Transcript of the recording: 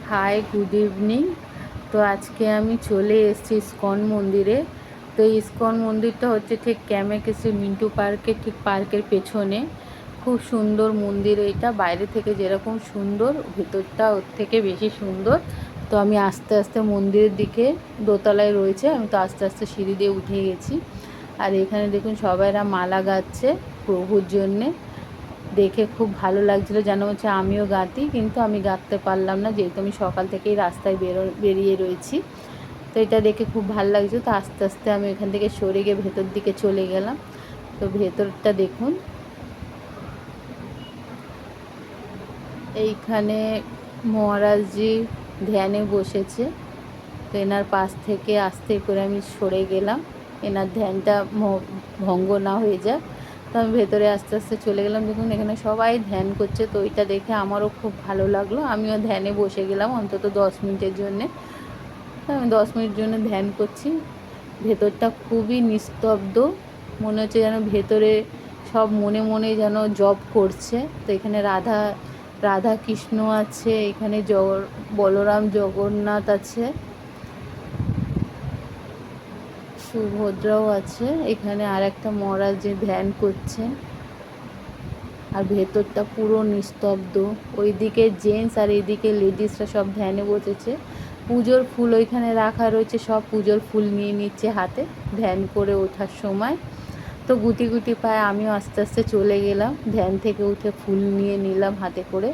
High, good evening. তো আজকে আমি চলে এসেছি ইস্কন মন্দিরে। তো ইস্কন মন্দিরটা হচ্ছে ঠিক ক্যামেকেসি মিন্টু পার্কের ঠিক পার্কের পেছনে। খুব সুন্দর মন্দির এটা, বাইরে থেকে যেরকম সুন্দর ভেতরটা ওর থেকে বেশি সুন্দর। তো আমি আস্তে আস্তে মন্দিরের দিকে, দোতলায় রয়েছে, আমি তো আস্তে আস্তে সিঁড়ি দিয়ে উঠে গেছি। আর এখানে দেখুন সবাইরা মালা গাচ্ছে প্রভুর জন্যে। দেখে খুব ভালো লাগছিলো, যেন হচ্ছে আমিও গাঁথি, কিন্তু আমি গাঁথতে পারলাম না, যেহেতু আমি সকাল থেকেই রাস্তায় বেরিয়ে রয়েছি। তো এটা দেখে খুব ভালো লাগছিলো। তো আস্তে আস্তে আমি এখান থেকে সরে গিয়ে ভেতর দিকে চলে গেলাম। তো ভেতরটা দেখুন, এইখানে মহারাজজি ধ্যানে বসেছে। তো এনার পাশ থেকে আস্তে করে আমি সরে গেলাম, এনার ধ্যানটা ভঙ্গ না হয়ে যায়। তো আমি ভেতরে আস্তে আস্তে চলে গেলাম। দেখুন এখানে সবাই ধ্যান করছে, তো ওইটা দেখে আমারও খুব ভালো লাগলো। আমিও ধ্যানে বসে গেলাম অন্তত 10 মিনিটের জন্যে। তো আমি 10 মিনিট জন্য ধ্যান করছি। ভেতরটা খুবই নিস্তব্ধ, মনে হচ্ছে যেন ভেতরে সব মনে মনে যেন জপ করছে। তো এখানে রাধা রাধা কৃষ্ণ আছে, এখানে বলরাম জগন্নাথ আছে, সুভদ্রাও আছে। এখানে আর একটা মহারাজ যে ধ্যান করছেন। আর ভেতরটা পুরো নিস্তব্ধ। ওইদিকে জেন্টস আর এইদিকে লেডিসরা সব ধ্যানে বসেছে। পুজোর ফুল ওইখানে রাখা রয়েছে, সব পুজোর ফুল নিয়ে নিচ্ছে হাতে ধ্যান করে ওঠার সময়। তো গুটি গুটি পায়ে আমিও আস্তে আস্তে চলে গেলাম, ধ্যান থেকে উঠে ফুল নিয়ে নিলাম হাতে করে।